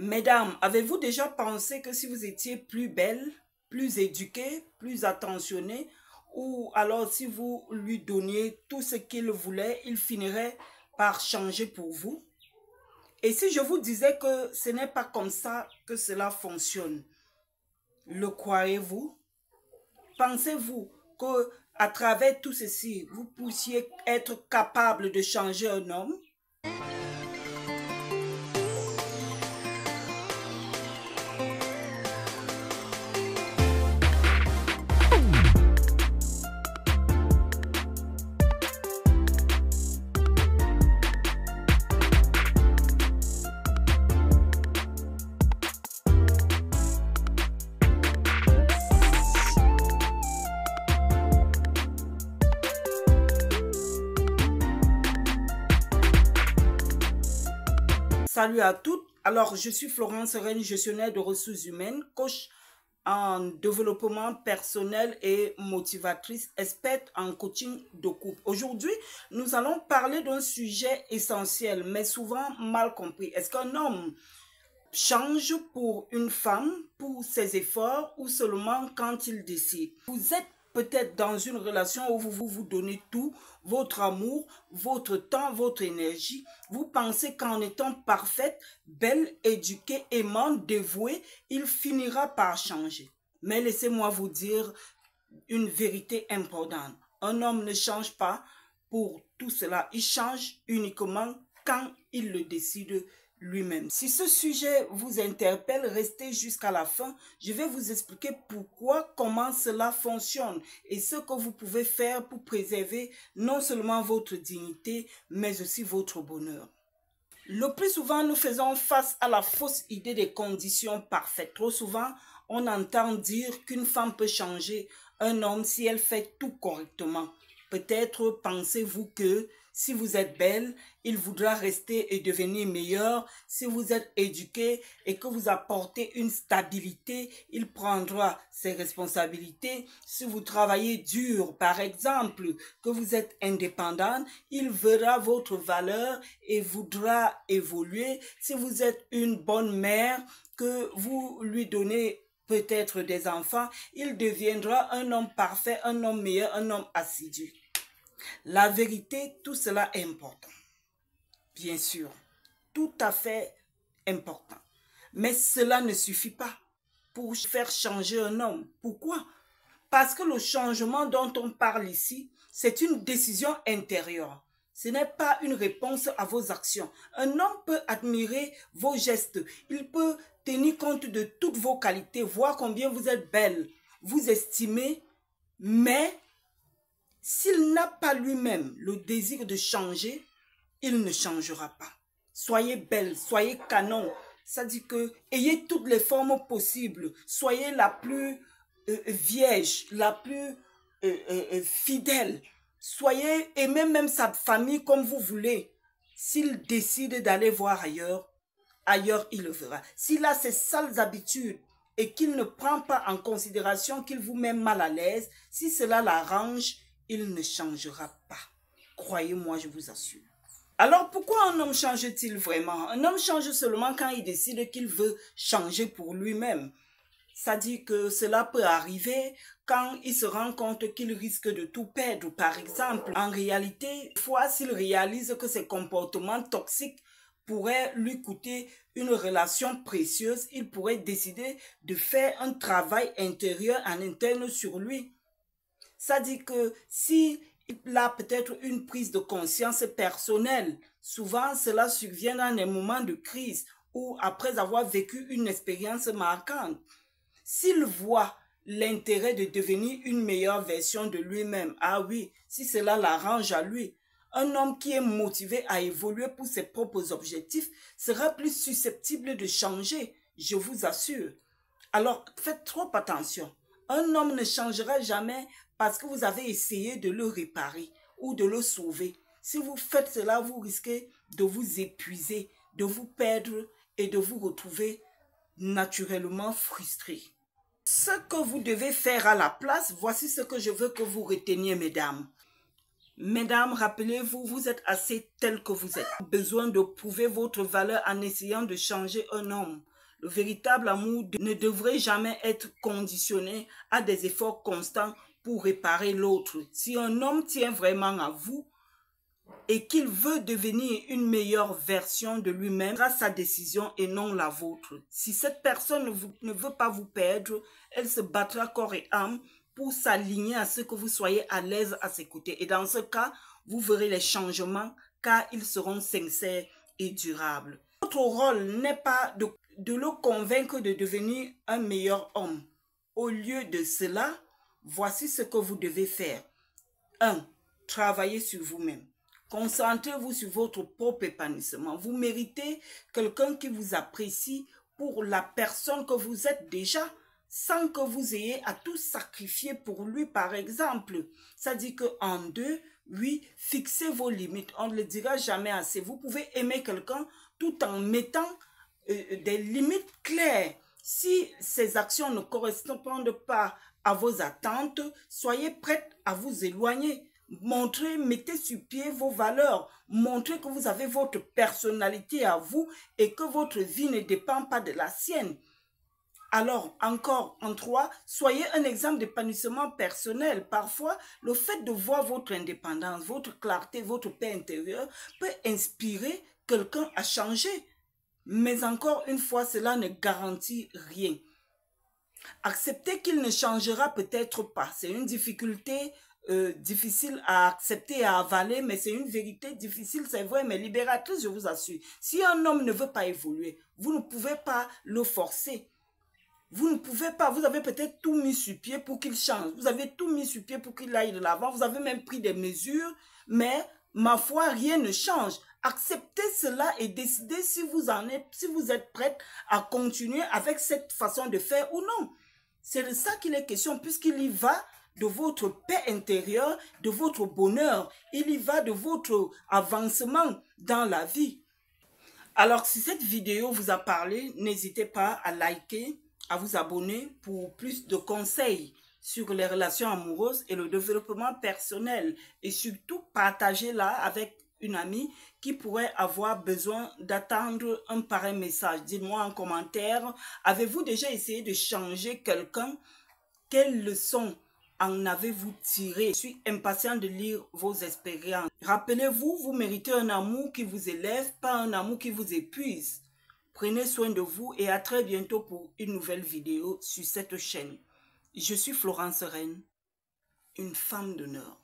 Mesdames, avez-vous déjà pensé que si vous étiez plus belle, plus éduquée, plus attentionnée, ou alors si vous lui donniez tout ce qu'il voulait, il finirait par changer pour vous? Et si je vous disais que ce n'est pas comme ça que cela fonctionne, le croyez-vous? Pensez-vous que à travers tout ceci, vous puissiez être capable de changer un homme? Salut à toutes. Alors, je suis Florence Rennes, gestionnaire de ressources humaines, coach en développement personnel et motivatrice, experte en coaching de couple. Aujourd'hui, nous allons parler d'un sujet essentiel, mais souvent mal compris. Est-ce qu'un homme change pour une femme, pour ses efforts ou seulement quand il décide? Vous êtes peut-être dans une relation où vous donnez tout, votre amour, votre temps, votre énergie. Vous pensez qu'en étant parfaite, belle, éduquée, aimante, dévouée, il finira par changer. Mais laissez-moi vous dire une vérité importante. Un homme ne change pas pour tout cela. Il change uniquement quand il le décide lui-même. Si ce sujet vous interpelle, restez jusqu'à la fin. Je vais vous expliquer pourquoi, comment cela fonctionne et ce que vous pouvez faire pour préserver non seulement votre dignité, mais aussi votre bonheur. Le plus souvent, nous faisons face à la fausse idée des conditions parfaites. Trop souvent, on entend dire qu'une femme peut changer un homme si elle fait tout correctement. Peut-être pensez-vous que si vous êtes belle, il voudra rester et devenir meilleur. Si vous êtes éduqué et que vous apportez une stabilité, il prendra ses responsabilités. Si vous travaillez dur, par exemple, que vous êtes indépendante, il verra votre valeur et voudra évoluer. Si vous êtes une bonne mère, que vous lui donnez peut-être des enfants, il deviendra un homme parfait, un homme meilleur, un homme assidu. La vérité, tout cela est important. Bien sûr, tout à fait important. Mais cela ne suffit pas pour faire changer un homme. Pourquoi? Parce que le changement dont on parle ici, c'est une décision intérieure. Ce n'est pas une réponse à vos actions. Un homme peut admirer vos gestes. Il peut tenir compte de toutes vos qualités, voir combien vous êtes belle, vous estimer, mais s'il n'a pas lui-même le désir de changer, il ne changera pas. Soyez belle, soyez canon. Ça dit que ayez toutes les formes possibles. Soyez la plus vierge, la plus fidèle. Soyez, aimez même sa famille comme vous voulez. S'il décide d'aller voir ailleurs, ailleurs il le fera. S'il a ses sales habitudes et qu'il ne prend pas en considération qu'il vous met mal à l'aise, si cela l'arrange, il ne changera pas. Croyez-moi, je vous assure. Alors, pourquoi un homme change-t-il vraiment? Un homme change seulement quand il décide qu'il veut changer pour lui-même. Ça dit que cela peut arriver quand il se rend compte qu'il risque de tout perdre. Par exemple, en réalité, fois s'il réalise que ses comportements toxiques pourraient lui coûter une relation précieuse, il pourrait décider de faire un travail intérieur en interne sur lui. Ça dit que si il a peut-être une prise de conscience personnelle, souvent cela survient dans des moments de crise ou après avoir vécu une expérience marquante. S'il voit l'intérêt de devenir une meilleure version de lui-même, ah oui, si cela l'arrange à lui, un homme qui est motivé à évoluer pour ses propres objectifs sera plus susceptible de changer, je vous assure. Alors, faites trop attention. Un homme ne changera jamais parce que vous avez essayé de le réparer ou de le sauver. Si vous faites cela, vous risquez de vous épuiser, de vous perdre et de vous retrouver naturellement frustré. Ce que vous devez faire à la place, voici ce que je veux que vous reteniez, mesdames. Mesdames, rappelez-vous, vous êtes assez tel que vous êtes. Besoin de prouver votre valeur en essayant de changer un homme. Le véritable amour ne devrait jamais être conditionné à des efforts constants pour réparer l'autre. Si un homme tient vraiment à vous et qu'il veut devenir une meilleure version de lui-même, ce sera sa décision et non la vôtre. Si cette personne ne veut pas vous perdre, elle se battra corps et âme pour s'aligner à ce que vous soyez à l'aise à ses côtés. Et dans ce cas, vous verrez les changements car ils seront sincères et durables. Votre rôle n'est pas de le convaincre de devenir un meilleur homme. Au lieu de cela, voici ce que vous devez faire. 1. Travaillez sur vous-même. Concentrez-vous sur votre propre épanouissement. Vous méritez quelqu'un qui vous apprécie pour la personne que vous êtes déjà, sans que vous ayez à tout sacrifier pour lui, par exemple. Ça dit qu'en 2, oui, fixez vos limites. On ne le dira jamais assez. Vous pouvez aimer quelqu'un tout en mettant des limites claires. Si ces actions ne correspondent pas à vos attentes, soyez prête à vous éloigner. Montrez, mettez sur pied vos valeurs. Montrez que vous avez votre personnalité à vous et que votre vie ne dépend pas de la sienne. Alors, encore en 3, soyez un exemple d'épanouissement personnel. Parfois, le fait de voir votre indépendance, votre clarté, votre paix intérieure peut inspirer quelqu'un à changer. Mais encore une fois, cela ne garantit rien. Accepter qu'il ne changera peut-être pas. C'est une difficulté difficile à accepter et à avaler, mais c'est une vérité difficile, c'est vrai, mais libératrice, je vous assure. Si un homme ne veut pas évoluer, vous ne pouvez pas le forcer. Vous ne pouvez pas, vous avez peut-être tout mis sur pied pour qu'il change. Vous avez tout mis sur pied pour qu'il aille de l'avant. Vous avez même pris des mesures, mais ma foi, rien ne change. Acceptez cela et décidez si vous êtes prête à continuer avec cette façon de faire ou non. C'est de ça qu'il est question, puisqu'il y va de votre paix intérieure, de votre bonheur. Il y va de votre avancement dans la vie. Alors, si cette vidéo vous a parlé, n'hésitez pas à liker, à vous abonner pour plus de conseils sur les relations amoureuses et le développement personnel. Et surtout, partagez-la avec une amie qui pourrait avoir besoin d'attendre un pareil message. Dites-moi en commentaire, avez-vous déjà essayé de changer quelqu'un? Quelles leçons en avez-vous tiré? Je suis impatient de lire vos expériences. Rappelez-vous, vous méritez un amour qui vous élève, pas un amour qui vous épuise. Prenez soin de vous et à très bientôt pour une nouvelle vidéo sur cette chaîne. Je suis Florence Reine, une femme d'honneur.